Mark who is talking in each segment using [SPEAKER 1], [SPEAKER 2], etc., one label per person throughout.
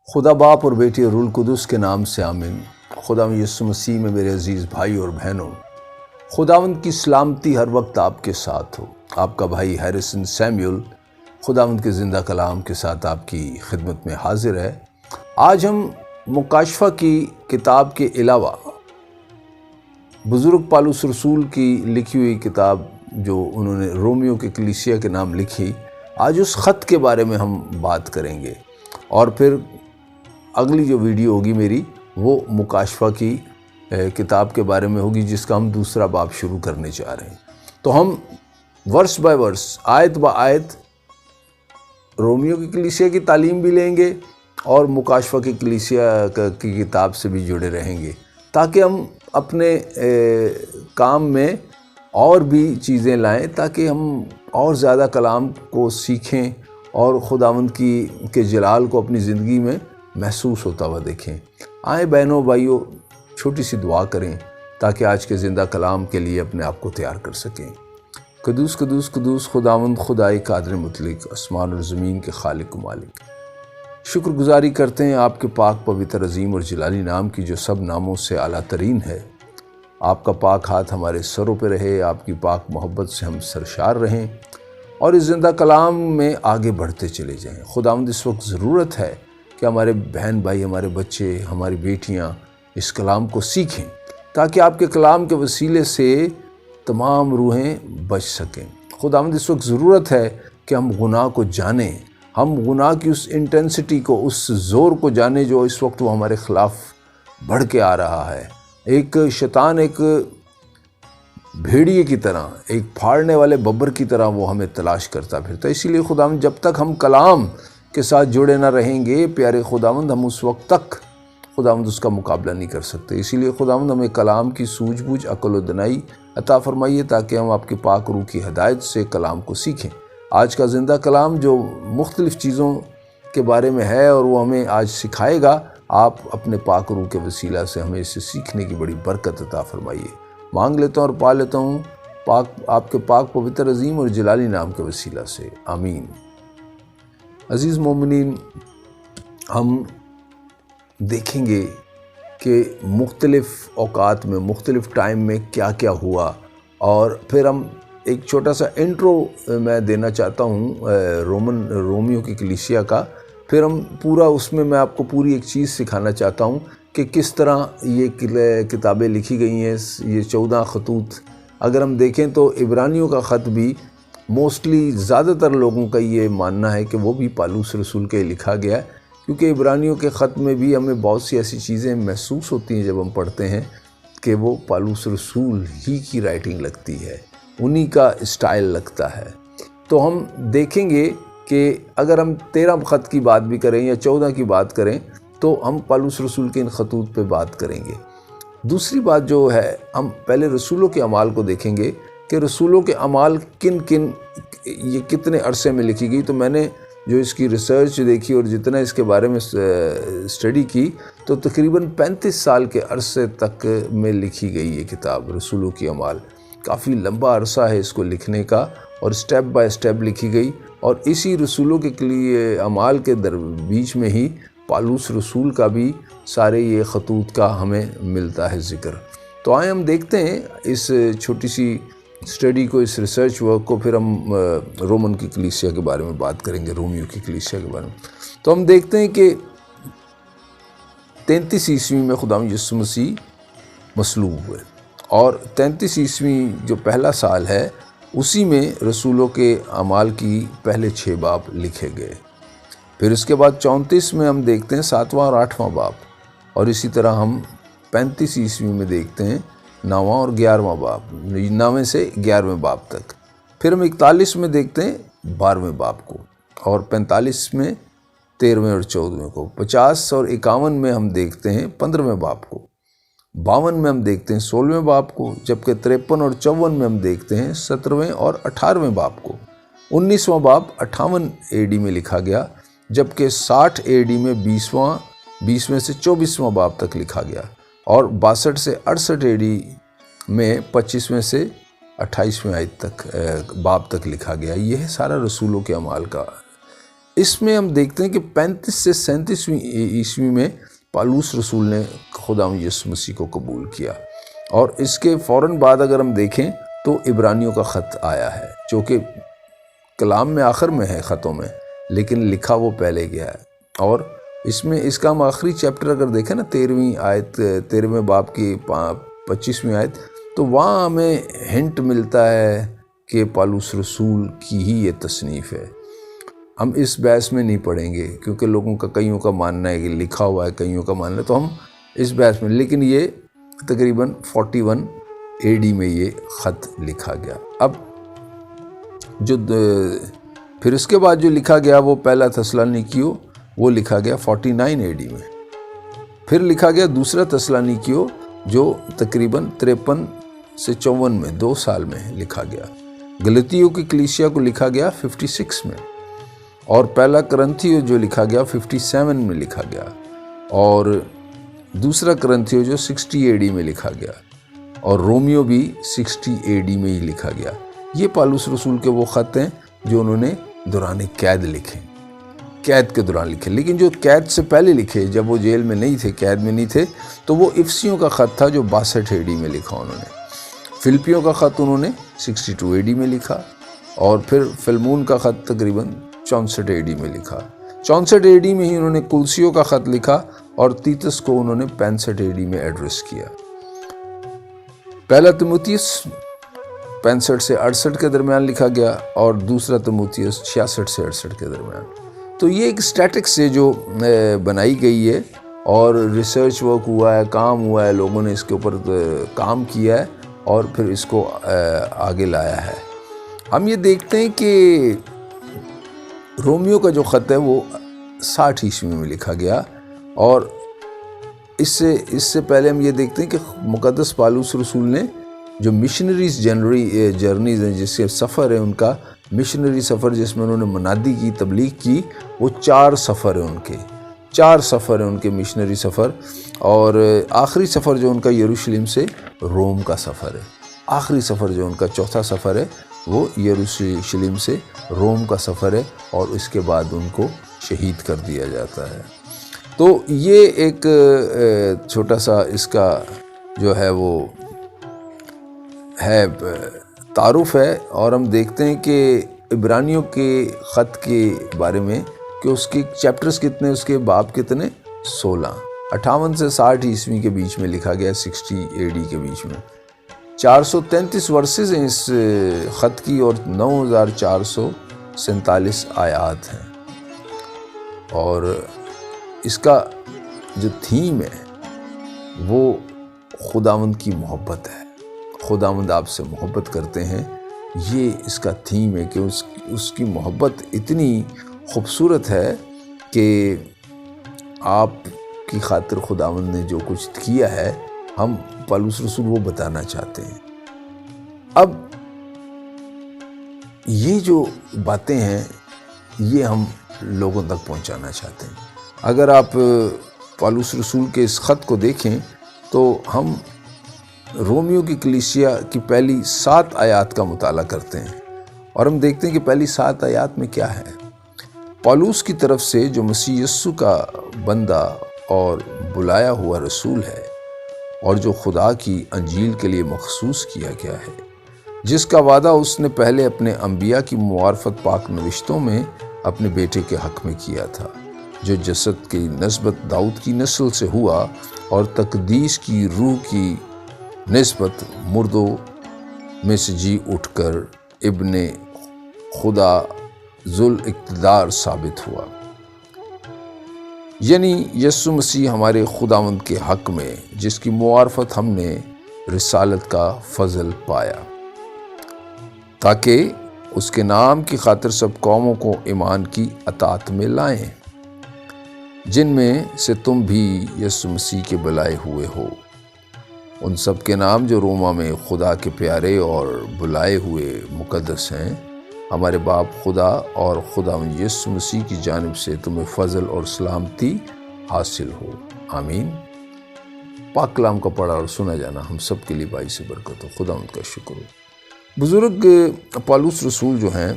[SPEAKER 1] خدا باپ اور بیٹی اور روح القدس کے نام سے آمین۔ خداوند یسوع مسیح میں میرے عزیز بھائی اور بہنوں، خداوند کی سلامتی ہر وقت آپ کے ساتھ ہو۔ آپ کا بھائی ہیریسن سیمیول خداوند کے زندہ کلام کے ساتھ آپ کی خدمت میں حاضر ہے۔ آج ہم مکاشفہ کی کتاب کے علاوہ بزرگ پالوس رسول کی لکھی ہوئی کتاب جو انہوں نے رومیو کی کلیسیا کے نام لکھی، آج اس خط کے بارے میں ہم بات کریں گے، اور پھر اگلی جو ویڈیو ہوگی میری وہ مکاشفہ کی کتاب کے بارے میں ہوگی، جس کا ہم دوسرا باب شروع کرنے جا رہے ہیں۔ تو ہم ورس بائی ورس، آیت با آیت رومیو کی کلیسیا کی تعلیم بھی لیں گے اور مکاشفہ کی کلیسیا کی کتاب سے بھی جڑے رہیں گے، تاکہ ہم اپنے کام میں اور بھی چیزیں لائیں، تاکہ ہم اور زیادہ کلام کو سیکھیں اور خداوند کے جلال کو اپنی زندگی میں محسوس ہوتا ہوا دیکھیں۔ آئیں بہنوں بھائیوں، چھوٹی سی دعا کریں تاکہ آج کے زندہ کلام کے لیے اپنے آپ کو تیار کر سکیں۔ قدوس قدوس قدوس خداوند خدائے قادر مطلق، آسمان اور زمین کے خالق و مالک، شکر گزاری کرتے ہیں آپ کے پاک پوتر عظیم اور جلالی نام کی، جو سب ناموں سے اعلیٰ ترین ہے۔ آپ کا پاک ہاتھ ہمارے سروں پہ رہے، آپ کی پاک محبت سے ہم سرشار رہیں اور اس زندہ کلام میں آگے بڑھتے چلے جائیں۔ خداوند اس وقت ضرورت ہے کہ ہمارے بہن بھائی، ہمارے بچے، ہماری بیٹیاں اس کلام کو سیکھیں، تاکہ آپ کے کلام کے وسیلے سے تمام روحیں بچ سکیں۔ خداوند اس وقت ضرورت ہے کہ ہم گناہ کو جانیں، ہم گناہ کی اس انٹینسٹی کو، اس زور کو جانیں جو اس وقت وہ ہمارے خلاف بڑھ کے آ رہا ہے۔ ایک شیطان ایک بھیڑیے کی طرح، ایک پھاڑنے والے ببر کی طرح وہ ہمیں تلاش کرتا پھرتا ہے۔ اسی لیے خداوند جب تک ہم کلام کے ساتھ جڑے نہ رہیں گے پیارے خداوند، ہم اس وقت تک خداوند اس کا مقابلہ نہیں کر سکتے۔ اسی لیے خداوند ہمیں کلام کی سوجھ بوجھ، عقل و دانائی عطا فرمائیے، تاکہ ہم آپ کے پاک روح کی ہدایت سے کلام کو سیکھیں۔ آج کا زندہ کلام جو مختلف چیزوں کے بارے میں ہے اور وہ ہمیں آج سکھائے گا، آپ اپنے پاک روح کے وسیلہ سے ہمیں اسے سیکھنے کی بڑی برکت عطا فرمائیے۔ مانگ لیتا ہوں اور پا لیتا ہوں آپ کے پاک پوتر عظیم اور جلالی نام کے وسیلہ سے، آمین۔ عزیز مومنین، ہم دیکھیں گے کہ مختلف اوقات میں، مختلف ٹائم میں کیا کیا ہوا، اور پھر ہم ایک چھوٹا سا انٹرو میں دینا چاہتا ہوں رومیو کی کلیسیا کا، پھر ہم پورا اس میں آپ کو پوری ایک چیز سکھانا چاہتا ہوں کہ کس طرح یہ کتابیں لکھی گئی ہیں۔ یہ 14 خطوط اگر ہم دیکھیں تو عبرانیوں کا خط بھی موسٹلی زیادہ تر لوگوں کا یہ ماننا ہے کہ وہ بھی پالوس رسول کے لکھا گیا ہے، کیونکہ عبرانیوں کے خط میں بھی ہمیں بہت سی ایسی چیزیں محسوس ہوتی ہیں جب ہم پڑھتے ہیں کہ وہ پالوس رسول ہی کی رائٹنگ لگتی ہے، انہی کا اسٹائل لگتا ہے۔ تو ہم دیکھیں گے کہ اگر ہم 13 خط کی بات بھی کریں یا 14 کی بات کریں تو ہم پالوس رسول کے ان خطوط پہ بات کریں گے۔ دوسری بات جو ہے، ہم پہلے رسولوں کے اعمال کو دیکھیں گے کہ رسولوں کے اعمال یہ کتنے عرصے میں لکھی گئی۔ تو میں نے جو اس کی ریسرچ دیکھی اور جتنا اس کے بارے میں اسٹڈی کی، تو تقریباً 35 سال کے عرصے تک میں لکھی گئی یہ کتاب رسولوں کی اعمال۔ کافی لمبا عرصہ ہے اس کو لکھنے کا، اور سٹیپ بائی سٹیپ لکھی گئی، اور اسی رسولوں کے اعمال کے بیچ میں ہی پالوس رسول کا بھی سارے یہ خطوط کا ہمیں ملتا ہے ذکر۔ تو آئیں ہم دیکھتے ہیں اس چھوٹی سی اسٹڈی کو، اس ریسرچ ورک کو، پھر ہم رومن کی کلیسیا کے بارے میں بات کریں گے، رومیو کی کلیسیا کے بارے میں۔ تو ہم دیکھتے ہیں کہ 33 عیسوی میں خداوند یسوع مسیح مصلوب ہوئے، اور 33 عیسوی جو پہلا سال ہے اسی میں رسولوں کے اعمال کی پہلے 6 باب لکھے گئے۔ پھر اس کے بعد 34 میں ہم دیکھتے ہیں 7واں اور 8واں باب، اور اسی طرح ہم 35 عیسوی میں دیکھتے ہیں 9واں اور 11واں باب، 9ویں سے 11ویں باب تک۔ پھر ہم 41 میں دیکھتے ہیں 12ویں باب کو، اور 45 میں 13ویں اور 14ویں کو، 50 اور 51 میں ہم دیکھتے ہیں 15ویں باب کو، 52 میں ہم دیکھتے ہیں 16ویں باب کو، جبکہ 53 اور 54 میں ہم دیکھتے ہیں 17ویں اور 18ویں باب کو۔ 19واں باب 58 AD میں لکھا گیا، جبکہ 60 AD میں 20ویں سے 24واں باب تک لکھا گیا، اور 62 سے 68 AD میں 25ویں سے 28ویں آیت تک باب تک لکھا گیا۔ یہ ہے سارا رسولوں کے اعمال کا اس میں ہم دیکھتے ہیں کہ 35 سے 37ویں عیسوی میں پالوس رسول نے خدا یسوع مسیح کو قبول کیا، اور اس کے فوراً بعد اگر ہم دیکھیں تو عبرانیوں کا خط آیا ہے، جو کہ کلام میں آخر میں ہے خطوں میں، لیکن لکھا وہ پہلے گیا ہے۔ اور اس میں اس کا ہم آخری چیپٹر اگر دیکھیں نا 13ویں آیت، 13ویں باب کی 25ویں آیت، تو وہاں ہمیں ہنٹ ملتا ہے کہ پالوس رسول کی ہی یہ تصنیف ہے۔ ہم اس بحث میں نہیں پڑھیں گے کیونکہ لوگوں کا کئیوں کا ماننا ہے کہ لکھا ہوا ہے، کئیوں کا ماننا ہے، تو ہم اس بحث میں، لیکن یہ تقریباً 41 AD میں یہ خط لکھا گیا۔ اب جو پھر اس کے بعد جو لکھا گیا وہ پہلا تسالونیکیوں، وہ لکھا گیا 49 AD میں۔ پھر لکھا گیا دوسرا تسالونیکیوں جو تقریباً 53 سے 54 میں 2 سال میں لکھا گیا۔ گلتیوں کی کلیسیا کو لکھا گیا 56 میں، اور پہلا کرنتھیوں جو لکھا گیا 57 میں لکھا گیا، اور دوسرا کرنتھیوں جو 60 AD میں لکھا گیا، اور رومیو بھی 60 AD میں ہی لکھا گیا۔ یہ پالوس رسول کے وہ خط ہیں جو انہوں نے دوران قید لکھے، قید کے دوران لکھے، لیکن جو قید سے پہلے لکھے، جب وہ جیل میں نہیں تھے، قید میں نہیں تھے، تو وہ افسیوں کا خط تھا جو 62 AD میں لکھا انہوں نے۔ فلپیوں کا خط انہوں نے 62 AD میں لکھا، اور پھر فلمون کا خط تقریباً 64 AD میں لکھا۔ 64 AD میں ہی انہوں نے کلسیوں کا خط لکھا، اور تیتس کو انہوں نے 65 AD میں ایڈریس کیا۔ پہلا تیموتھیوس 65 سے 68 کے درمیان لکھا گیا، اور دوسرا تیموتھیوس 66 سے 68 کے درمیان۔ تو یہ ایک اسٹیٹکس ہے جو بنائی گئی ہے، اور ریسرچ ورک ہوا ہے، کام ہوا ہے، لوگوں نے اس کے اوپر کام کیا ہے، اور پھر اس کو آگے لایا ہے۔ ہم یہ دیکھتے ہیں کہ رومیو کا جو خط ہے وہ 60 عیسوی میں لکھا گیا، اور اس سے پہلے ہم یہ دیکھتے ہیں کہ مقدس پالوس رسول نے جو مشنریز جرنیز ہیں، جس کے سفر ہے ان کا مشنری سفر، جس میں انہوں نے منادی کی، تبلیغ کی، وہ 4 سفر ہیں ان کے، 4 سفر ہیں ان کے مشنری سفر، اور آخری سفر جو ان کا یروشلم سے روم کا سفر ہے۔ آخری سفر جو ان کا 4تھا سفر ہے وہ یروشلم سے روم کا سفر ہے، اور اس کے بعد ان کو شہید کر دیا جاتا ہے۔ تو یہ ایک چھوٹا سا اس کا جو ہے وہ ہے تعارف ہے، اور ہم دیکھتے ہیں کہ عبرانیوں کے خط کے بارے میں کہ اس کے چیپٹرز کتنے، اس کے باب کتنے، 16، 58 سے 60 عیسوی کے بیچ میں لکھا گیا، 60 AD کے بیچ میں 433 ورسز ہیں اس خط کی، اور 9447 آیات ہیں، اور اس کا جو تھیم ہے وہ خداوند کی محبت ہے۔ خداوند آپ سے محبت کرتے ہیں، یہ اس کا تھیم ہے کہ اس کی محبت اتنی خوبصورت ہے کہ آپ کی خاطر خداوند نے جو کچھ کیا ہے، ہم پالوس رسول وہ بتانا چاہتے ہیں۔ اب یہ جو باتیں ہیں یہ ہم لوگوں تک پہنچانا چاہتے ہیں۔ اگر آپ پالوس رسول کے اس خط کو دیکھیں تو ہم رومیو کی کلیسیا کی پہلی 7 آیات کا مطالعہ کرتے ہیں، اور ہم دیکھتے ہیں کہ پہلی 7 آیات میں کیا ہے۔ پالوس کی طرف سے جو مسیح یسوع کا بندہ اور بلایا ہوا رسول ہے، اور جو خدا کی انجیل کے لیے مخصوص کیا گیا ہے، جس کا وعدہ اس نے پہلے اپنے انبیاء کی معرفت پاک نوشتوں میں اپنے بیٹے کے حق میں کیا تھا، جو جسد کی نسبت داؤد کی نسل سے ہوا، اور تقدیس کی روح کی نسبت مردوں میں سے جی اٹھ کر ابن خدا ذو الاقتدار ثابت ہوا، یعنی یسوع مسیح ہمارے خداوند کے حق میں، جس کی معرفت ہم نے رسالت کا فضل پایا، تاکہ اس کے نام کی خاطر سب قوموں کو ایمان کی اطاعت میں لائیں، جن میں سے تم بھی یسوع مسیح کے بلائے ہوئے ہو، ان سب کے نام جو روما میں خدا کے پیارے اور بلائے ہوئے مقدس ہیں۔ ہمارے باپ خدا اور خداوند یسوع مسیح کی جانب سے تمہیں فضل اور سلامتی حاصل ہو، آمین۔ پاک کلام کا پڑھا اور سنا جانا ہم سب کے لیے باعث برکت ہو، خداوند کا شکر ہو۔ بزرگ پالوس رسول جو ہیں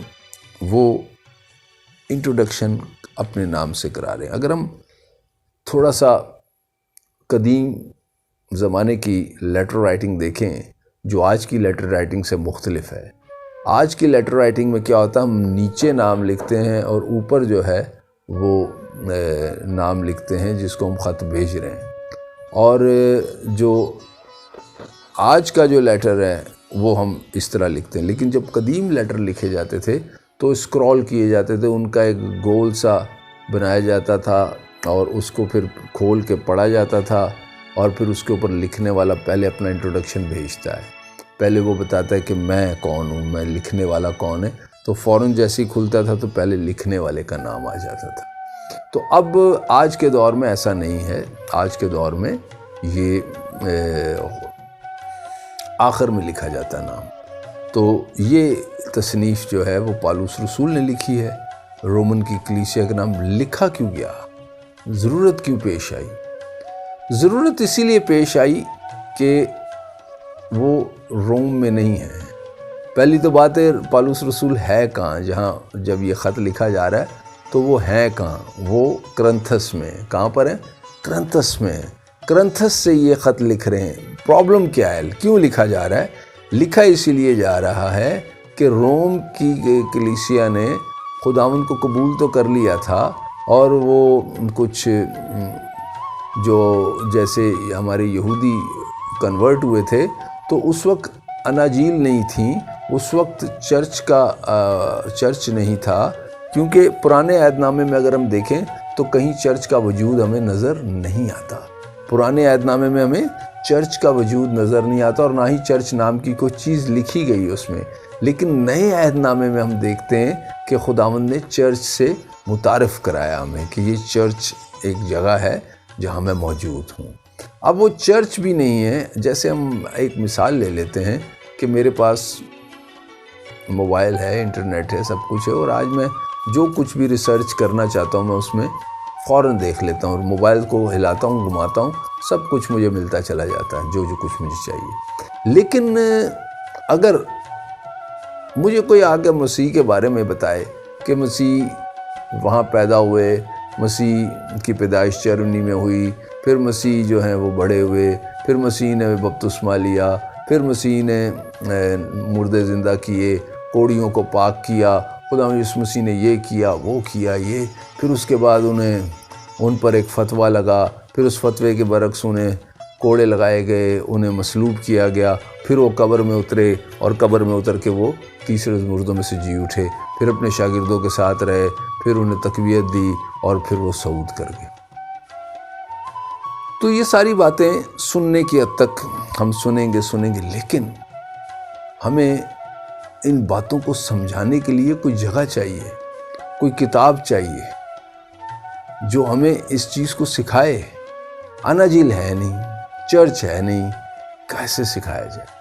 [SPEAKER 1] وہ انٹروڈکشن اپنے نام سے کرا رہے ہیں۔ اگر ہم تھوڑا سا قدیم زمانے کی لیٹر رائٹنگ دیکھیں جو آج کی لیٹر رائٹنگ سے مختلف ہے، آج کی لیٹر رائٹنگ میں کیا ہوتا ہے، ہم نیچے نام لکھتے ہیں اور اوپر جو ہے وہ نام لکھتے ہیں جس کو ہم خط بھیج رہے ہیں، اور جو آج کا جو لیٹر ہے وہ ہم اس طرح لکھتے ہیں۔ لیکن جب قدیم لیٹر لکھے جاتے تھے تو اسکرول کیے جاتے تھے، ان کا ایک گول سا بنایا جاتا تھا اور اس کو پھر کھول کے پڑھا جاتا تھا، اور پھر اس کے اوپر لکھنے والا پہلے اپنا انٹروڈکشن بھیجتا ہے، پہلے وہ بتاتا ہے کہ میں کون ہوں، میں لکھنے والا کون ہے، تو فوراً جیسے ہی کھلتا تھا تو پہلے لکھنے والے کا نام آ جاتا تھا۔ تو اب آج کے دور میں ایسا نہیں ہے، آج کے دور میں یہ آخر میں لکھا جاتا ہے نام۔ تو یہ تصنیف جو ہے وہ پالوس رسول نے لکھی ہے، رومن کی کلیسیا کا نام لکھا کیوں گیا، ضرورت کیوں پیش آئی؟ ضرورت اسی لیے پیش آئی کہ وہ روم میں نہیں ہے۔ پہلی تو بات ہے پالوس رسول ہے کہاں، جہاں جب یہ خط لکھا جا رہا ہے تو وہ ہے کہاں، وہ کرنتھس میں۔ کہاں پر ہے؟ کرنتھس میں۔ کرنتھس سے یہ خط لکھ رہے ہیں۔ پرابلم کیا ہے، کیوں لکھا جا رہا ہے؟ لکھا اسی لیے جا رہا ہے کہ روم کی کلیسیا نے خداوند کو قبول تو کر لیا تھا، اور وہ کچھ جو جیسے ہمارے یہودی کنورٹ ہوئے تھے تو اس وقت اناجیل نہیں تھیں، اس وقت چرچ نہیں تھا، کیونکہ پرانے عہد نامے میں اگر ہم دیکھیں تو کہیں چرچ کا وجود ہمیں نظر نہیں آتا۔ پرانے عہد نامے میں ہمیں چرچ کا وجود نظر نہیں آتا، اور نہ ہی چرچ نام کی کوئی چیز لکھی گئی اس میں۔ لیکن نئے عہد نامے میں ہم دیکھتے ہیں کہ خداوند نے چرچ سے متعارف کرایا ہمیں کہ یہ چرچ ایک جگہ ہے جہاں میں موجود ہوں۔ اب وہ چرچ بھی نہیں ہے، جیسے ہم ایک مثال لے لیتے ہیں کہ میرے پاس موبائل ہے، انٹرنیٹ ہے، سب کچھ ہے، اور آج میں جو کچھ بھی ریسرچ کرنا چاہتا ہوں میں اس میں فوراً دیکھ لیتا ہوں، اور موبائل کو ہلاتا ہوں، گھماتا ہوں، سب کچھ مجھے ملتا چلا جاتا ہے، جو کچھ مجھے چاہیے۔ لیکن اگر مجھے کوئی آگے مسیح کے بارے میں بتائے کہ مسیح وہاں پیدا ہوئے، مسیح کی پیدائش چرنی میں ہوئی، پھر مسیح جو ہیں وہ بڑے ہوئے، پھر مسیح نے بپتسمہ لیا، پھر مسیح نے مردے زندہ کیے، کوڑیوں کو پاک کیا، خدا یسوع مسیح نے یہ کیا، وہ کیا، یہ، پھر اس کے بعد ان پر ایک فتویٰ لگا، پھر اس فتوے کے برعکس انہیں کوڑے لگائے گئے، انہیں مصلوب کیا گیا، پھر وہ قبر میں اترے، اور قبر میں اتر کے وہ تیسرے مردوں میں سے جی اٹھے، پھر اپنے شاگردوں کے ساتھ رہے، پھر انہیں تقویت دی، اور پھر وہ صعود کر گئے۔ تو یہ ساری باتیں سننے کی حد تک ہم سنیں گے، لیکن ہمیں ان باتوں کو سمجھانے کے لیے کوئی جگہ چاہیے، کوئی کتاب چاہیے جو ہمیں اس چیز کو سکھائے۔ اناجیل ہے نہیں، چرچ ہے نہیں، کیسے سکھایا جائے؟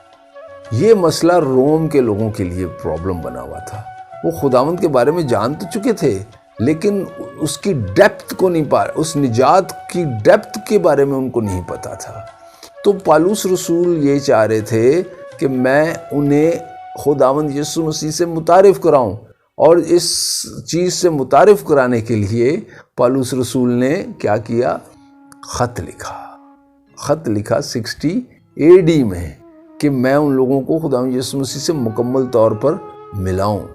[SPEAKER 1] یہ مسئلہ روم کے لوگوں کے لیے پرابلم بنا ہوا تھا۔ وہ خداوند کے بارے میں جان تو چکے تھے، لیکن اس کی ڈیپتھ کو نہیں اس نجات کی ڈیپتھ کے بارے میں ان کو نہیں پتا تھا۔ تو پالوس رسول یہ چاہ رہے تھے کہ میں انہیں خداوند یسوع مسیح سے متعارف کراؤں، اور اس چیز سے متعارف کرانے کے لیے پالوس رسول نے کیا کیا؟ خط لکھا 60 AD میں، کہ میں ان لوگوں کو خداوند یسوع مسیح سے مکمل طور پر ملاؤں۔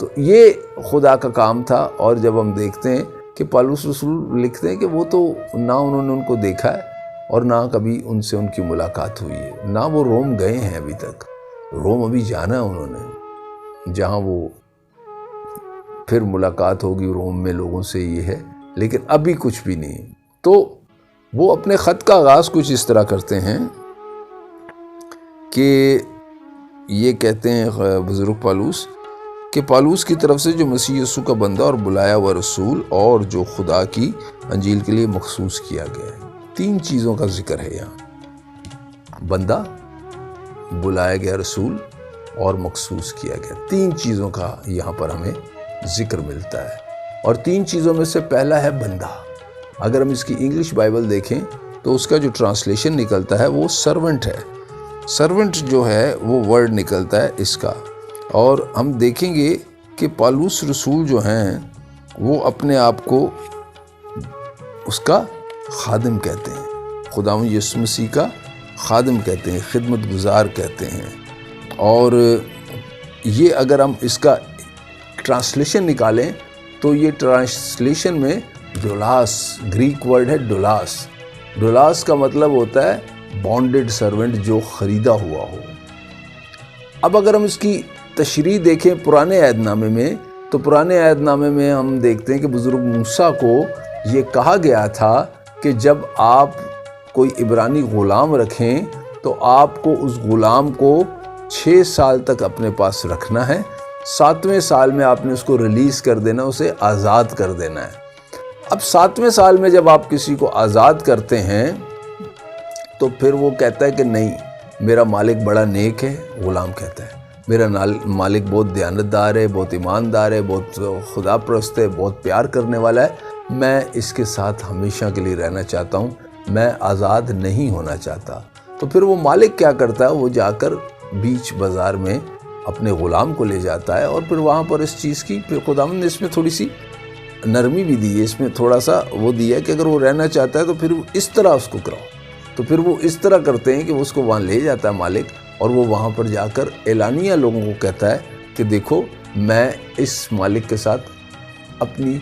[SPEAKER 1] تو یہ خدا کا کام تھا۔ اور جب ہم دیکھتے ہیں کہ پالوس رسول لکھتے ہیں کہ وہ تو نہ انہوں نے ان کو دیکھا ہے، اور نہ کبھی ان سے ان کی ملاقات ہوئی ہے، نہ وہ روم گئے ہیں ابھی تک۔ روم ابھی جانا ہے انہوں نے، جہاں وہ پھر ملاقات ہوگی روم میں لوگوں سے، یہ ہے، لیکن ابھی کچھ بھی نہیں۔ تو وہ اپنے خط کا آغاز کچھ اس طرح کرتے ہیں کہ یہ کہتے ہیں بزرگ پالوس کہ پالوس کی طرف سے جو مسیح یسوع کا بندہ اور بلایا ہوا رسول، اور جو خدا کی انجیل کے لیے مخصوص کیا گیا ہے۔ 3 چیزوں کا ذکر ہے یہاں: بندہ، بلایا گیا رسول، اور مخصوص کیا گیا۔ 3 چیزوں کا یہاں پر ہمیں ذکر ملتا ہے، اور 3 چیزوں میں سے پہلا ہے بندہ۔ اگر ہم اس کی انگلش بائبل دیکھیں تو اس کا جو ٹرانسلیشن نکلتا ہے وہ سرونٹ ہے۔ سرونٹ جو ہے وہ ورڈ نکلتا ہے اس کا، اور ہم دیکھیں گے کہ پالوس رسول جو ہیں وہ اپنے آپ کو اس کا خادم کہتے ہیں، خداوند یسوع مسیح کا خادم کہتے ہیں، خدمت گزار کہتے ہیں. اور یہ اگر ہم اس کا ٹرانسلیشن نکالیں تو یہ ٹرانسلیشن میں ڈولاس، گریک ورڈ ہے ڈولاس. ڈولاس کا مطلب ہوتا ہے بانڈڈ سرونٹ، جو خریدا ہوا ہو. اب اگر ہم اس کی تشریح دیکھیں پرانے عہد نامے میں، تو پرانے عہد نامے میں ہم دیکھتے ہیں کہ بزرگ موسیٰ کو یہ کہا گیا تھا کہ جب آپ کوئی عبرانی غلام رکھیں تو آپ کو اس غلام کو 6 سال تک اپنے پاس رکھنا ہے. 7ویں سال میں آپ نے اس کو ریلیز کر دینا، اسے آزاد کر دینا ہے. اب 7ویں سال میں جب آپ کسی کو آزاد کرتے ہیں تو پھر وہ کہتا ہے کہ نہیں، میرا مالک بڑا نیک ہے. غلام کہتا ہے میرا مالک بہت دیانتدار ہے، بہت ایماندار ہے، بہت خدا پرست ہے، بہت پیار کرنے والا ہے، میں اس کے ساتھ ہمیشہ کے لیے رہنا چاہتا ہوں، میں آزاد نہیں ہونا چاہتا. تو پھر وہ مالک کیا کرتا ہے، وہ جا کر بیچ بازار میں اپنے غلام کو لے جاتا ہے، اور پھر وہاں پر اس چیز کی پھر خداوند نے اس میں تھوڑی سی نرمی بھی دی ہے، اس میں تھوڑا سا وہ دیا ہے کہ اگر وہ رہنا چاہتا ہے تو پھر اس طرح اس کو کراؤ. تو پھر وہ اس طرح کرتے ہیں کہ وہ اس کو وہاں لے جاتا ہے مالک، اور وہ وہاں پر جا کر اعلانیہ لوگوں کو کہتا ہے کہ دیکھو میں اس مالک کے ساتھ اپنی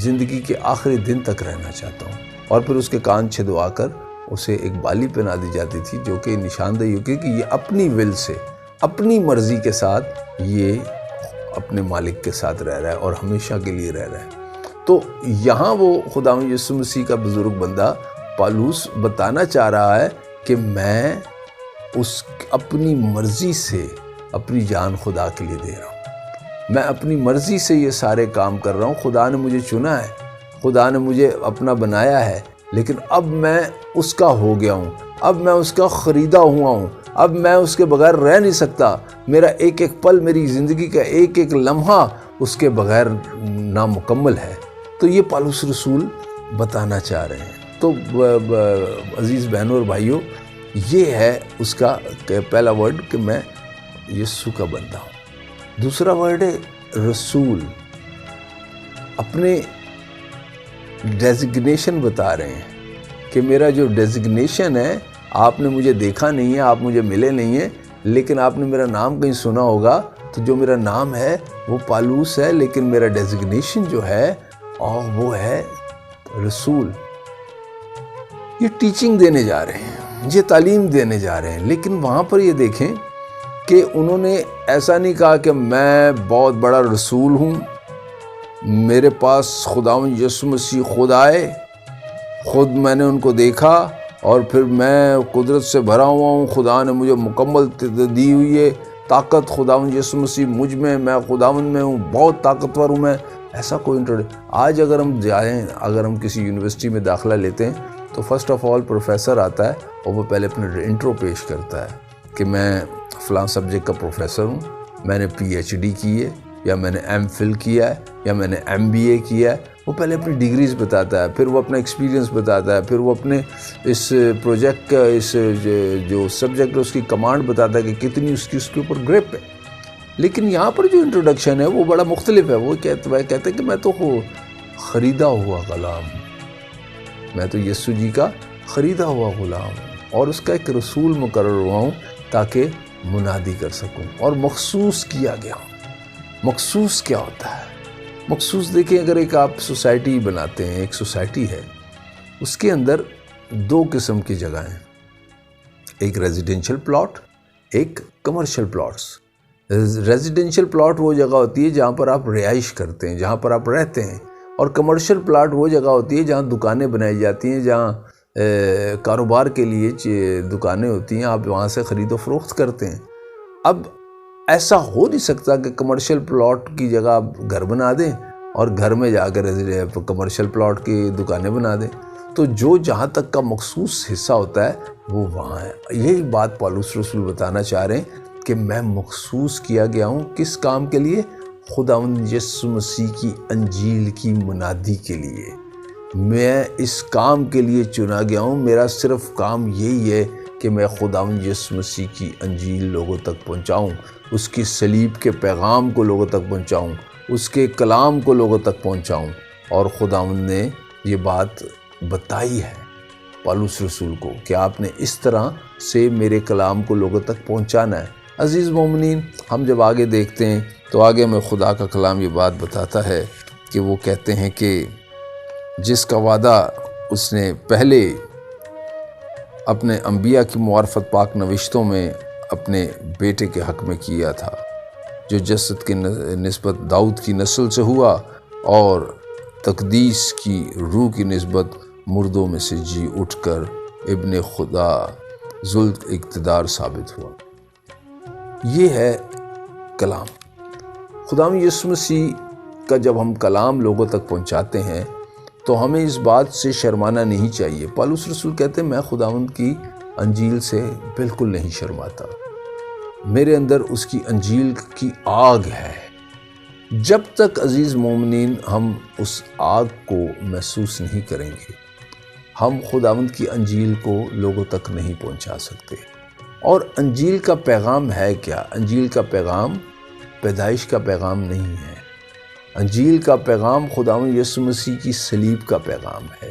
[SPEAKER 1] زندگی کے آخری دن تک رہنا چاہتا ہوں. اور پھر اس کے کان چھدوا کر اسے ایک بالی پہنا دی جاتی تھی، جو کہ نشاندہی ہوتی کہ یہ اپنی ول سے، اپنی مرضی کے ساتھ یہ اپنے مالک کے ساتھ رہ رہا ہے اور ہمیشہ کے لیے رہ رہا ہے. تو یہاں وہ خداوند یسوع مسیح کا بزرگ بندہ پالوس بتانا چاہ رہا ہے کہ میں اس اپنی مرضی سے اپنی جان خدا کے لیے دے رہا ہوں، میں اپنی مرضی سے یہ سارے کام کر رہا ہوں. خدا نے مجھے چنا ہے، خدا نے مجھے اپنا بنایا ہے، لیکن اب میں اس کا ہو گیا ہوں، اب میں اس کا خریدا ہوا ہوں، اب میں اس کے بغیر رہ نہیں سکتا. میرا ایک ایک پل، میری زندگی کا ایک ایک لمحہ اس کے بغیر نامکمل ہے. تو یہ پالوس رسول بتانا چاہ رہے ہیں. تو عزیز بہنوں اور بھائیوں، یہ ہے اس کا پہلا ورڈ کہ میں یسوع کا بندہ ہوں. دوسرا ورڈ ہے رسول. اپنے ڈیزگنیشن بتا رہے ہیں کہ میرا جو ڈیزگنیشن ہے، آپ نے مجھے دیکھا نہیں ہے، آپ مجھے ملے نہیں ہیں، لیکن آپ نے میرا نام کہیں سنا ہوگا. تو جو میرا نام ہے وہ پالوس ہے، لیکن میرا ڈیزگنیشن جو ہے اور وہ ہے رسول. یہ ٹیچنگ دینے جا رہے ہیں، یہ تعلیم دینے جا رہے ہیں. لیکن وہاں پر یہ دیکھیں کہ انہوں نے ایسا نہیں کہا کہ میں بہت بڑا رسول ہوں، میرے پاس خداوند یسوع مسیح خود آئے، خود میں نے ان کو دیکھا اور پھر میں قدرت سے بھرا ہوا ہوں، خدا نے مجھے مکمل دی ہوئی ہے طاقت، خداوند یسوع مسیح مجھ میں خداوند میں ہوں، بہت طاقتور ہوں میں. ایسا کوئی آج اگر ہم جائیں، اگر ہم کسی یونیورسٹی میں داخلہ لیتے ہیں تو فرسٹ آف آل پروفیسر آتا ہے اور وہ پہلے اپنے انٹرو پیش کرتا ہے کہ میں فلاں سبجیکٹ کا پروفیسر ہوں، میں نے پی ایچ ڈی کی ہے، یا میں نے ایم فل کیا ہے، یا میں نے ایم بی اے کیا ہے. وہ پہلے اپنی ڈگریز بتاتا ہے، پھر وہ اپنا ایکسپیرینس بتاتا ہے، پھر وہ اپنے اس پروجیکٹ کا اس جو سبجیکٹ ہے اس کی کمانڈ بتاتا ہے کہ کتنی اس کے اوپر گرپ ہے. لیکن یہاں پر جو انٹروڈکشن ہے وہ بڑا مختلف ہے. وہ کہتے ہیں کہ میں تو خریدا ہوا غلام ہوں، میں تو یسوع جی کا خریدا ہوا غلام ہوں اور اس کا ایک رسول مقرر ہوا ہوں تاکہ منادی کر سکوں، اور مخصوص کیا گیا ہوں. مخصوص کیا ہوتا ہے؟ مخصوص دیکھیں، اگر ایک آپ سوسائٹی بناتے ہیں، ایک سوسائٹی ہے، اس کے اندر 2 قسم کی جگہیں ہیں، ایک ریزیڈینشل پلاٹ، ایک کمرشل پلاٹس. ریزیڈینشل پلاٹ وہ جگہ ہوتی ہے جہاں پر آپ رہائش کرتے ہیں، جہاں پر آپ رہتے ہیں، اور کمرشل پلاٹ وہ جگہ ہوتی ہے جہاں دکانیں بنائی جاتی ہیں، جہاں کاروبار کے لیے دکانیں ہوتی ہیں، آپ وہاں سے خرید و فروخت کرتے ہیں. اب ایسا ہو نہیں سکتا کہ کمرشل پلاٹ کی جگہ آپ گھر بنا دیں اور گھر میں جا کر کمرشل پلاٹ کی دکانیں بنا دیں. تو جو جہاں تک کا مخصوص حصہ ہوتا ہے وہ وہاں ہے. یہی بات پالوس رسول بتانا چاہ رہے ہیں کہ میں مخصوص کیا گیا ہوں کس کام کے لیے؟ خداوند یسوع مسیح کی انجیل کی منادی کے لیے. میں اس کام کے لیے چنا گیا ہوں. میرا صرف کام یہی ہے کہ میں خداوند یسوع مسیح کی انجیل لوگوں تک پہنچاؤں، اس کی صلیب کے پیغام کو لوگوں تک پہنچاؤں، اس کے کلام کو لوگوں تک پہنچاؤں، اور خداوند نے یہ بات بتائی ہے پالوس رسول کو کہ آپ نے اس طرح سے میرے کلام کو لوگوں تک پہنچانا ہے۔ عزیز مومنین، ہم جب آگے دیکھتے ہیں تو آگے میں خدا کا کلام یہ بات بتاتا ہے کہ وہ کہتے ہیں کہ جس کا وعدہ اس نے پہلے اپنے انبیاء کی معرفت پاک نوشتوں میں اپنے بیٹے کے حق میں کیا تھا، جو جسد کی نسبت داؤد کی نسل سے ہوا اور تقدیس کی روح کی نسبت مردوں میں سے جی اٹھ کر ابن خدا ذو اقتدار ثابت ہوا۔ یہ ہے کلام خداوند یسوع مسیح کا۔ جب ہم کلام لوگوں تک پہنچاتے ہیں تو ہمیں اس بات سے شرمانا نہیں چاہیے۔ پالوس رسول کہتے ہیں میں خداوند کی انجیل سے بالکل نہیں شرماتا، میرے اندر اس کی انجیل کی آگ ہے۔ جب تک عزیز مومنین ہم اس آگ کو محسوس نہیں کریں گے، ہم خداوند کی انجیل کو لوگوں تک نہیں پہنچا سکتے۔ اور انجیل کا پیغام ہے کیا؟ انجیل کا پیغام پیدائش کا پیغام نہیں ہے۔ انجیل کا پیغام خداوند یسوع مسیح کی صلیب کا پیغام ہے،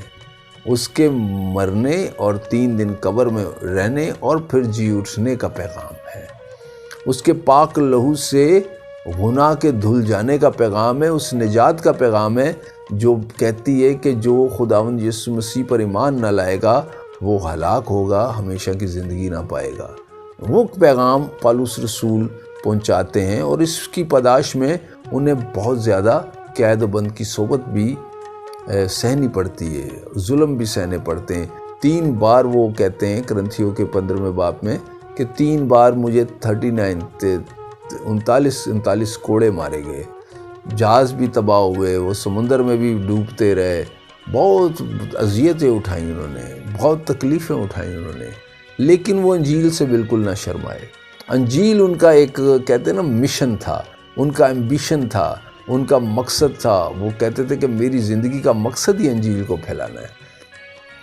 [SPEAKER 1] اس کے مرنے اور 3 دن قبر میں رہنے اور پھر جی اٹھنے کا پیغام ہے، اس کے پاک لہو سے گناہ کے دھل جانے کا پیغام ہے، اس نجات کا پیغام ہے جو کہتی ہے کہ جو خداوند یسوع مسیح پر ایمان نہ لائے گا وہ ہلاک ہوگا، ہمیشہ کی زندگی نہ پائے گا۔ وہ پیغام پالوس رسول پہنچاتے ہیں، اور اس کی پاداش میں انہیں بہت زیادہ قید و بند کی صحبت بھی سہنی پڑتی ہے، ظلم بھی سہنے پڑتے ہیں۔ 3 بار وہ کہتے ہیں کرنتھیوں کے 15ویں باب میں کہ 3 بار مجھے 39 کوڑے مارے گئے، جہاز بھی تباہ ہوئے، وہ سمندر میں بھی ڈوبتے رہے، بہت اذیتیں اٹھائیں انہوں نے، بہت تکلیفیں اٹھائیں انہوں نے، لیکن وہ انجیل سے بالکل نہ شرمائے۔ انجیل ان کا ایک کہتے ہیں نا مشن تھا، ان کا ایمبیشن تھا، ان کا مقصد تھا۔ وہ کہتے تھے کہ میری زندگی کا مقصد ہی انجیل کو پھیلانا ہے۔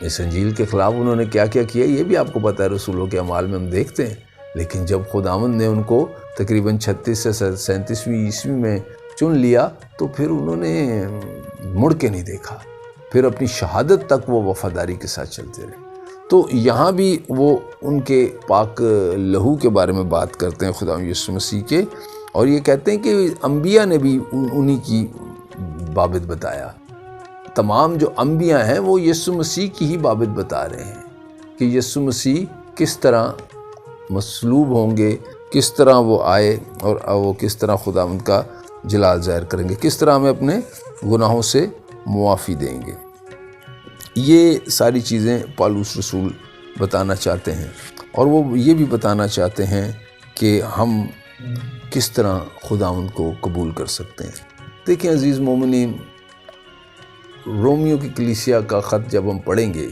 [SPEAKER 1] اس انجیل کے خلاف انہوں نے کیا کیا کیا یہ بھی آپ کو پتہ ہے، رسولوں کے اعمال میں ہم دیکھتے ہیں۔ لیکن جب خداوند نے ان کو تقریباً 36 سے 37ویں عیسوی میں چن لیا تو پھر انہوں نے مڑ کے نہیں دیکھا، پھر اپنی شہادت تک وہ وفاداری کے ساتھ چلتے رہے۔ تو یہاں بھی وہ ان کے پاک لہو کے بارے میں بات کرتے ہیں خداوند یسوع مسیح کے، اور یہ کہتے ہیں کہ انبیاء نے بھی انہی کی بابت بتایا۔ تمام جو انبیاء ہیں وہ یسوع مسیح کی ہی بابت بتا رہے ہیں کہ یسوع مسیح کس طرح مصلوب ہوں گے، کس طرح وہ آئے اور وہ کس طرح خداوند کا جلال ظاہر کریں گے، کس طرح ہمیں اپنے گناہوں سے معافی دیں گے۔ یہ ساری چیزیں پالوس رسول بتانا چاہتے ہیں، اور وہ یہ بھی بتانا چاہتے ہیں کہ ہم کس طرح خداوند کو قبول کر سکتے ہیں۔ دیکھیں عزیز مومنین، رومیو کی کلیسیا کا خط جب ہم پڑھیں گے،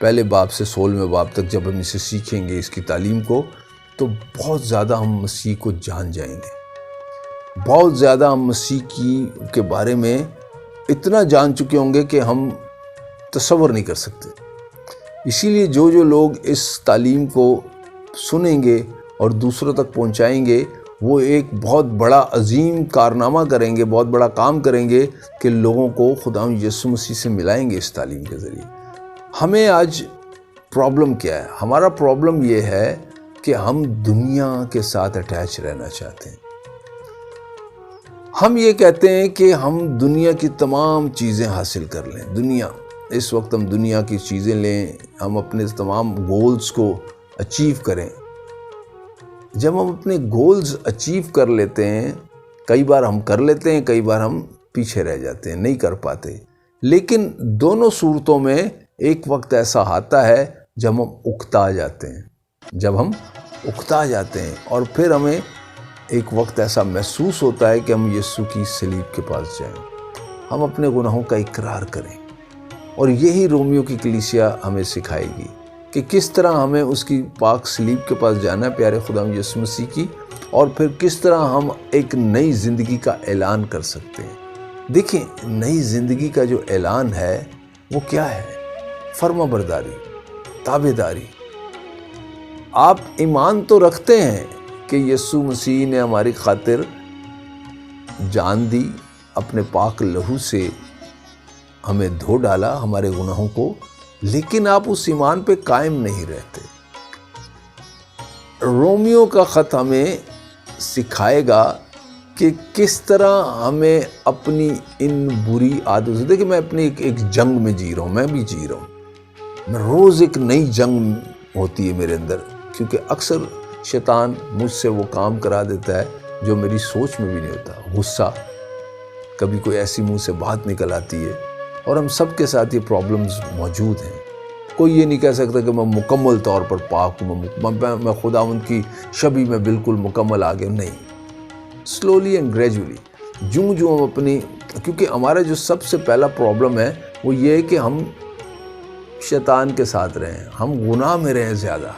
[SPEAKER 1] پہلے باب سے 16ویں باب تک جب ہم اسے سیکھیں گے، اس کی تعلیم کو، تو بہت زیادہ ہم مسیح کو جان جائیں گے، بہت زیادہ ہم مسیح کے بارے میں اتنا جان چکے ہوں گے کہ ہم تصور نہیں کر سکتے۔ اسی لیے جو لوگ اس تعلیم کو سنیں گے اور دوسروں تک پہنچائیں گے، وہ ایک بہت بڑا عظیم کارنامہ کریں گے، بہت بڑا کام کریں گے کہ لوگوں کو خداوند یسوع مسیح سے ملائیں گے اس تعلیم کے ذریعے۔ ہمیں آج پرابلم کیا ہے؟ ہمارا پرابلم یہ ہے کہ ہم دنیا کے ساتھ اٹیچ رہنا چاہتے ہیں۔ ہم یہ کہتے ہیں کہ ہم دنیا کی تمام چیزیں حاصل کر لیں، اس وقت ہم دنیا کی چیزیں لیں، ہم اپنے تمام گولز کو اچیو کریں۔ جب ہم اپنے گولز اچیو کر لیتے ہیں، کئی بار ہم کر لیتے ہیں، کئی بار ہم پیچھے رہ جاتے ہیں، نہیں کر پاتے، لیکن دونوں صورتوں میں ایک وقت ایسا آتا ہے جب ہم اکتا جاتے ہیں، اور پھر ہمیں ایک وقت ایسا محسوس ہوتا ہے کہ ہم یسوع کی صلیب کے پاس جائیں، ہم اپنے گناہوں کا اقرار کریں۔ اور یہی رومیو کی کلیسیا ہمیں سکھائے گی کہ کس طرح ہمیں اس کی پاک صلیب کے پاس جانا ہے، پیارے خداوند یسوع مسیح کی، اور پھر کس طرح ہم ایک نئی زندگی کا اعلان کر سکتے ہیں۔ دیکھیں، نئی زندگی کا جو اعلان ہے وہ کیا ہے؟ فرما برداری، تابع داری۔ آپ ایمان تو رکھتے ہیں کہ یسوع مسیح نے ہماری خاطر جان دی، اپنے پاک لہو سے ہمیں دھو ڈالا ہمارے گناہوں کو، لیکن آپ اس ایمان پہ قائم نہیں رہتے۔ رومیو کا خط ہمیں سکھائے گا کہ کس طرح ہمیں اپنی ان بری عادتوں سے، دیکھیں میں اپنی ایک جنگ میں جی رہا ہوں، میں بھی جی رہا ہوں، میں روز ایک نئی جنگ ہوتی ہے میرے اندر، کیونکہ اکثر شیطان مجھ سے وہ کام کرا دیتا ہے جو میری سوچ میں بھی نہیں ہوتا۔ غصہ، کبھی کوئی ایسی منہ سے بات نکل آتی ہے، اور ہم سب کے ساتھ یہ پرابلمز موجود ہیں۔ کوئی یہ نہیں کہہ سکتا کہ میں مکمل طور پر پاک ہوں، میں خداوند کی شبیہ میں بالکل مکمل آ گیا، نہیں۔ سلولی اینڈ گریجولی، جوں ہم اپنی، کیونکہ ہمارا جو سب سے پہلا پرابلم ہے وہ یہ ہے کہ ہم شیطان کے ساتھ رہیں، ہم گناہ میں رہیں زیادہ۔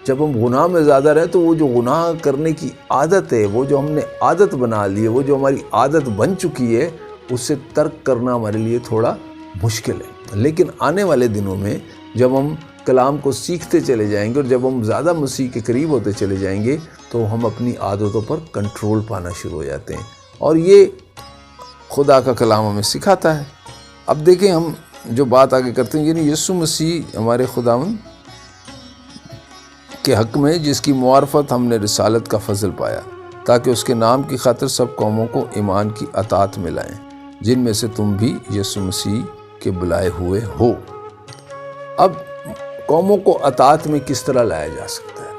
[SPEAKER 1] جب ہم گناہ میں زیادہ رہیں تو وہ جو گناہ کرنے کی عادت ہے، وہ جو ہم نے عادت بنا لی ہے، وہ جو ہماری عادت بن چکی ہے، اس سے ترک کرنا ہمارے لیے تھوڑا مشکل ہے۔ لیکن آنے والے دنوں میں جب ہم کلام کو سیکھتے چلے جائیں گے اور جب ہم زیادہ مسیح کے قریب ہوتے چلے جائیں گے تو ہم اپنی عادتوں پر کنٹرول پانا شروع ہو جاتے ہیں، اور یہ خدا کا کلام ہمیں سکھاتا ہے۔ اب دیکھیں ہم جو بات آگے کرتے ہیں، یعنی یسوع مسیح ہمارے خداوند کے حق میں، جس کی معرفت ہم نے رسالت کا فضل پایا، تاکہ اس کے نام کی خاطر سب قوموں کو ایمان کی اطاعت میں لائیں، جن میں سے تم بھی یسوع مسیح کے بلائے ہوئے ہو۔ اب قوموں کو اطاعت میں کس طرح لایا جا سکتا ہے؟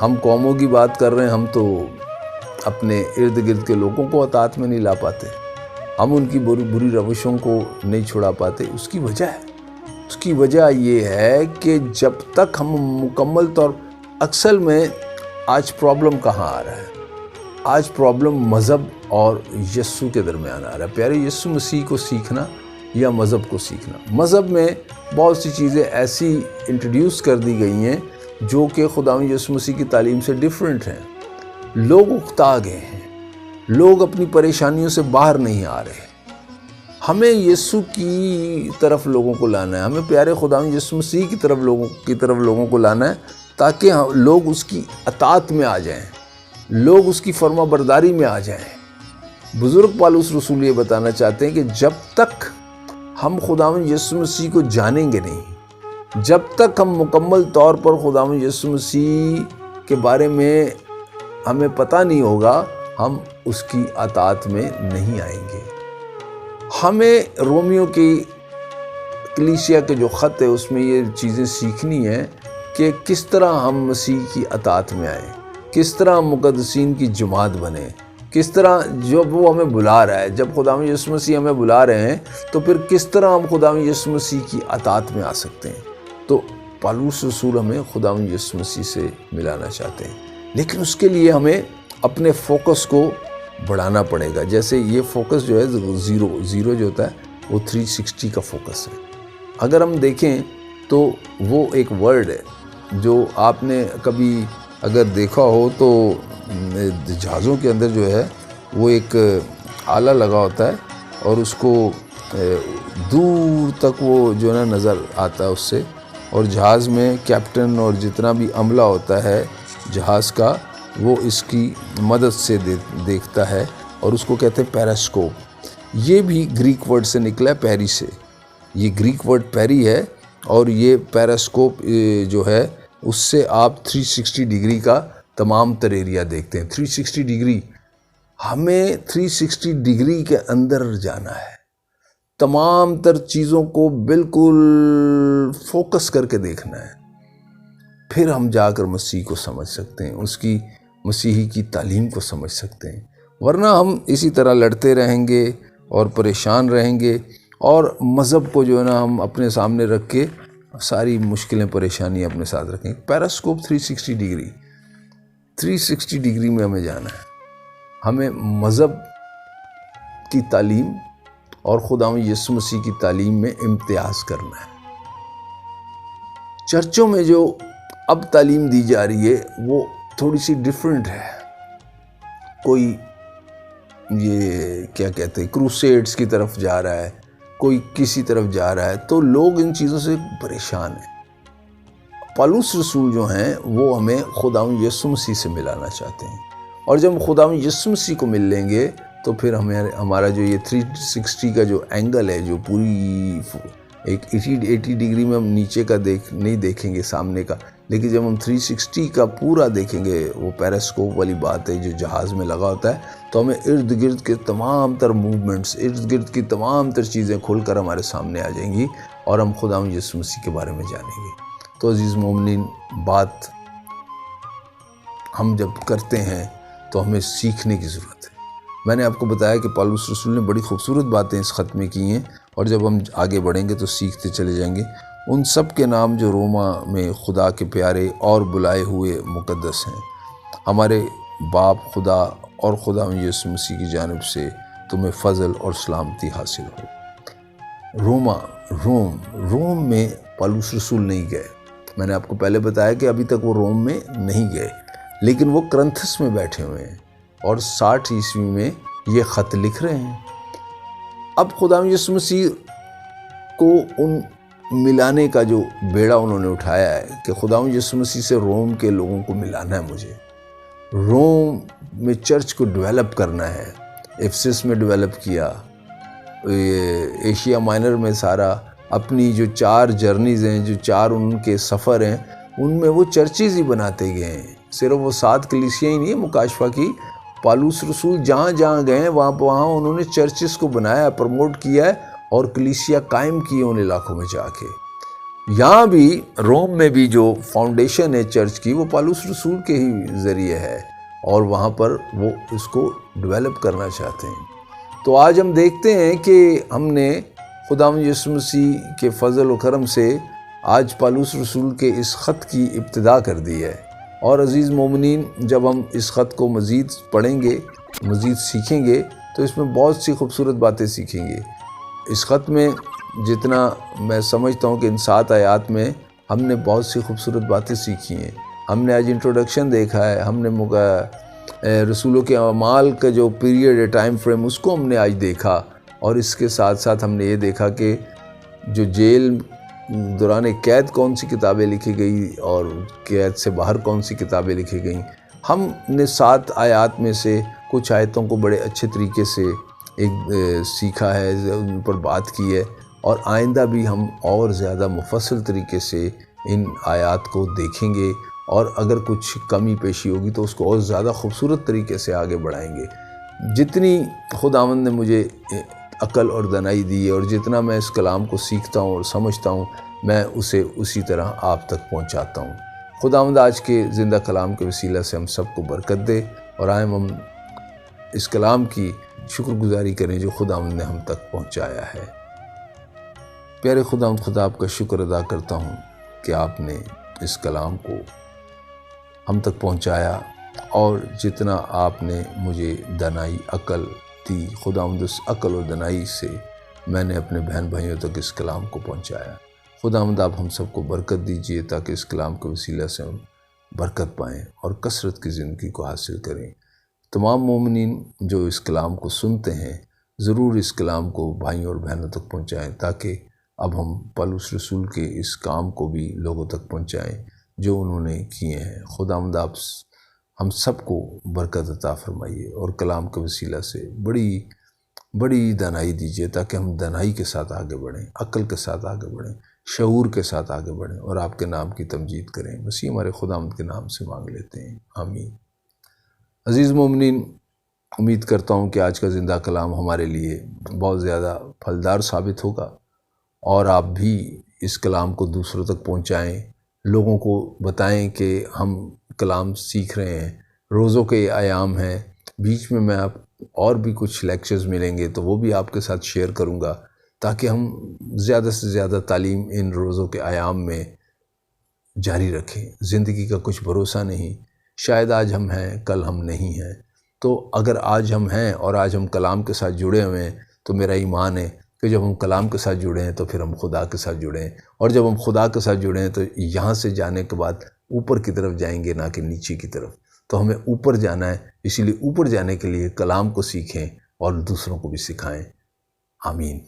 [SPEAKER 1] ہم قوموں کی بات کر رہے ہیں، ہم تو اپنے ارد گرد کے لوگوں کو اطاعت میں نہیں لا پاتے، ہم ان کی بری روشوں کو نہیں چھڑا پاتے۔ اس کی وجہ یہ ہے کہ جب تک ہم مکمل طور، اصل میں آج پرابلم کہاں آ رہا ہے؟ آج پرابلم مذہب اور یسوع کے درمیان آ رہا ہے۔ پیارے، یسوع مسیح کو سیکھنا یا مذہب کو سیکھنا۔ مذہب میں بہت سی چیزیں ایسی انٹروڈیوس کر دی گئی ہیں جو کہ خداوند یسوع مسیح کی تعلیم سے ڈیفرنٹ ہیں۔ لوگ اکتا گئے ہیں، لوگ اپنی پریشانیوں سے باہر نہیں آ رہے۔ ہمیں یسوع کی طرف لوگوں کو لانا ہے، ہمیں پیارے خداوند یسوع مسیح کی طرف لوگوں کو لانا ہے، تاکہ لوگ اس کی اطاعت میں آ جائیں، لوگ اس کی فرما برداری میں آ جائیں۔ بزرگ پالوس رسول یہ بتانا چاہتے ہیں کہ جب تک ہم خداوند یسوع مسیح کو جانیں گے نہیں، جب تک ہم مکمل طور پر خداوند یسوع مسیح کے بارے میں ہمیں پتہ نہیں ہوگا، ہم اس کی اطاعت میں نہیں آئیں گے۔ ہمیں رومیو کی کلیسیا کے جو خط ہے اس میں یہ چیزیں سیکھنی ہیں کہ کس طرح ہم مسیح کی اطاعت میں آئیں، کس طرح ہم مقدسین کی جماعت بنیں، کس طرح جب وہ ہمیں بلا رہا ہے، جب خداوند یسوع مسیح ہمیں بلا رہے ہیں تو پھر کس طرح ہم خداوند یسوع مسیح کی اطاعت میں آ سکتے ہیں۔ تو پالوس رسول ہمیں خداوند یسوع مسیح سے ملانا چاہتے ہیں، لیکن اس کے لیے ہمیں اپنے فوکس کو بڑھانا پڑے گا۔ جیسے یہ فوکس جو ہے زیرو جو ہوتا ہے وہ 360 کا فوکس ہے۔ اگر ہم دیکھیں تو وہ ایک ورڈ ہے جو آپ نے کبھی اگر دیکھا ہو تو جہازوں کے اندر جو ہے وہ ایک آلہ لگا ہوتا ہے اور اس کو دور تک وہ جو ہے نا نظر آتا ہے اس سے، اور جہاز میں کیپٹن اور جتنا بھی عملہ ہوتا ہے جہاز کا وہ اس کی مدد سے دیکھتا ہے، اور اس کو کہتے ہیں پیراسکوپ۔ یہ بھی گریک ورڈ سے نکلا ہے، پیری سے، یہ گریک ورڈ پیری ہے، اور یہ پیراسکوپ جو ہے اس سے آپ 360 ڈگری کا تمام تر ایریا دیکھتے ہیں۔ 360 ڈگری، ہمیں 360 ڈگری کے اندر جانا ہے، تمام تر چیزوں کو بالکل فوکس کر کے دیکھنا ہے، پھر ہم جا کر مسیح کو سمجھ سکتے ہیں، اس کی مسیحی کی تعلیم کو سمجھ سکتے ہیں۔ ورنہ ہم اسی طرح لڑتے رہیں گے اور پریشان رہیں گے، اور مذہب کو جو ہے نا ہم اپنے سامنے رکھ کے ساری مشکلیں پریشانیاں اپنے ساتھ رکھیں۔ پیراسکوپ 360 ڈگری میں ہمیں جانا ہے۔ ہمیں مذہب کی تعلیم اور خداوند یسوع مسیح کی تعلیم میں امتیاز کرنا ہے۔ چرچوں میں جو اب تعلیم دی جا رہی ہے وہ تھوڑی سی ڈیفرنٹ ہے۔ کوئی یہ کیا کہتے ہیں کروسیڈز کی طرف جا رہا ہے، کوئی کسی طرف جا رہا ہے، تو لوگ ان چیزوں سے پریشان ہیں۔ پالوس رسول جو ہیں وہ ہمیں خداوند یسوع مسیح سے ملانا چاہتے ہیں، اور جب ہم خداوند یسوع مسیح کو مل لیں گے تو پھر ہمارا جو یہ 360 کا جو اینگل ہے، جو پوری ایک 80 ڈگری میں ہم نیچے کا نہیں دیکھیں گے سامنے کا، لیکن جب ہم 360 کا پورا دیکھیں گے، وہ پیراسکوپ والی بات ہے جو جہاز میں لگا ہوتا ہے، تو ہمیں ارد گرد کے تمام تر موومنٹس، ارد گرد کی تمام تر چیزیں کھل کر ہمارے سامنے آ جائیں گی اور ہم خداوند یسوع مسیح کے بارے میں جانیں گے۔ تو عزیز مومنین، بات ہم جب کرتے ہیں تو ہمیں سیکھنے کی ضرورت ہے۔ میں نے آپ کو بتایا کہ پالوس رسول نے بڑی خوبصورت باتیں اس خط میں کی ہیں، اور جب ہم آگے بڑھیں گے تو سیکھتے چلے جائیں گے۔ ان سب کے نام جو روما میں خدا کے پیارے اور بلائے ہوئے مقدس ہیں، ہمارے باپ خدا اور خدا یسوع مسیح کی جانب سے تمہیں فضل اور سلامتی حاصل ہو۔ روم میں پالوس رسول نہیں گئے۔ میں نے آپ کو پہلے بتایا کہ ابھی تک وہ روم میں نہیں گئے، لیکن وہ کرنتھس میں بیٹھے ہوئے ہیں اور 60 عیسوی میں یہ خط لکھ رہے ہیں۔ اب خدا یسوع مسیح کو ان ملانے کا جو بیڑا انہوں نے اٹھایا ہے کہ خدا یسوع مسیح سے روم کے لوگوں کو ملانا ہے، مجھے روم میں چرچ کو ڈیولپ کرنا ہے۔ ایفسس میں ڈیولپ کیا، ایشیا مائنر میں سارا اپنی جو 4 جرنیز ہیں، جو 4 ان کے سفر ہیں، ان میں وہ چرچز ہی بناتے گئے ہیں۔ صرف وہ 7 کلیسیاں ہی نہیں ہیں مکاشفہ کی، پالوس رسول جہاں جہاں گئے وہاں انہوں نے چرچز کو بنایا، پروموٹ کیا ہے اور کلیسیا قائم کی ان علاقوں میں جا کے۔ یہاں بھی روم میں بھی جو فاؤنڈیشن ہے چرچ کی، وہ پالوس رسول کے ہی ذریعے ہے، اور وہاں پر وہ اس کو ڈیولپ کرنا چاہتے ہیں۔ تو آج ہم دیکھتے ہیں کہ ہم نے خداوند یسوع مسیح کے فضل و کرم سے آج پالوس رسول کے اس خط کی ابتدا کر دی ہے۔ اور عزیز مومنین، جب ہم اس خط کو مزید پڑھیں گے، مزید سیکھیں گے، تو اس میں بہت سی خوبصورت باتیں سیکھیں گے۔ اس خط میں جتنا میں سمجھتا ہوں کہ ان 7 آیات میں ہم نے بہت سی خوبصورت باتیں سیکھی ہیں۔ ہم نے آج انٹروڈکشن دیکھا ہے، ہم نے رسولوں کے اعمال کا جو پیریڈ ہے، ٹائم فریم، اس کو ہم نے آج دیکھا، اور اس کے ساتھ ساتھ ہم نے یہ دیکھا کہ جو جیل دوران قید کون سی کتابیں لکھی گئی اور قید سے باہر کون سی کتابیں لکھی گئیں۔ ہم نے 7 آیات میں سے کچھ آیتوں کو بڑے اچھے طریقے سے سیکھا ہے، ان پر بات کی ہے، اور آئندہ بھی ہم اور زیادہ مفصل طریقے سے ان آیات کو دیکھیں گے، اور اگر کچھ کمی پیشی ہوگی تو اس کو اور زیادہ خوبصورت طریقے سے آگے بڑھائیں گے۔ جتنی خداوند نے مجھے عقل اور دانائی دی ہے، اور جتنا میں اس کلام کو سیکھتا ہوں اور سمجھتا ہوں، میں اسے اسی طرح آپ تک پہنچاتا ہوں۔ خداوند آج کے زندہ کلام کے وسیلہ سے ہم سب کو برکت دے، اور آئیں ہم اس کلام کی شکر گزاری کریں جو خداوند نے ہم تک پہنچایا ہے۔ پیارے خداوند، خدا آپ کا شکر ادا کرتا ہوں کہ آپ نے اس کلام کو ہم تک پہنچایا، اور جتنا آپ نے مجھے دانائی عقل دی، خداوند اس عقل اور دانائی سے میں نے اپنے بہن بھائیوں تک اس کلام کو پہنچایا۔ خداوند آپ ہم سب کو برکت دیجیے تاکہ اس کلام کے وسیلہ سے ہم برکت پائیں اور کثرت کی زندگی کو حاصل کریں۔ تمام مومنین جو اس کلام کو سنتے ہیں، ضرور اس کلام کو بھائیوں اور بہنوں تک پہنچائیں، تاکہ اب ہم پالوس رسول کے اس کام کو بھی لوگوں تک پہنچائیں جو انہوں نے کیے ہیں۔ خداوند آپ ہم سب کو برکت عطا فرمائیے، اور کلام کے وسیلہ سے بڑی دانائی دیجیے تاکہ ہم دانائی کے ساتھ آگے بڑھیں، عقل کے ساتھ آگے بڑھیں، شعور کے ساتھ آگے بڑھیں، اور آپ کے نام کی تمجید کریں۔ مسیح ہمارے خداوند کے نام سے مانگ لیتے ہیں، آمین۔ عزیز مومنین، امید کرتا ہوں کہ آج کا زندہ کلام ہمارے لیے بہت زیادہ پھلدار ثابت ہوگا، اور آپ بھی اس کلام کو دوسروں تک پہنچائیں، لوگوں کو بتائیں کہ ہم کلام سیکھ رہے ہیں۔ روزوں کے ایام ہیں، بیچ میں آپ اور بھی کچھ لیکچرز ملیں گے تو وہ بھی آپ کے ساتھ شیئر کروں گا، تاکہ ہم زیادہ سے زیادہ تعلیم ان روزوں کے ایام میں جاری رکھیں۔ زندگی کا کچھ بھروسہ نہیں، شاید آج ہم ہیں، کل ہم نہیں ہیں۔ تو اگر آج ہم ہیں اور آج ہم کلام کے ساتھ جڑے ہوئے ہیں، تو میرا ایمان ہے کہ جب ہم کلام کے ساتھ جڑے ہیں تو پھر ہم خدا کے ساتھ جڑے ہیں، اور جب ہم خدا کے ساتھ جڑے ہیں تو یہاں سے جانے کے بعد اوپر کی طرف جائیں گے، نہ کہ نیچے کی طرف۔ تو ہمیں اوپر جانا ہے، اسی لیے اوپر جانے کے لیے کلام کو سیکھیں اور دوسروں کو بھی سکھائیں۔ آمین۔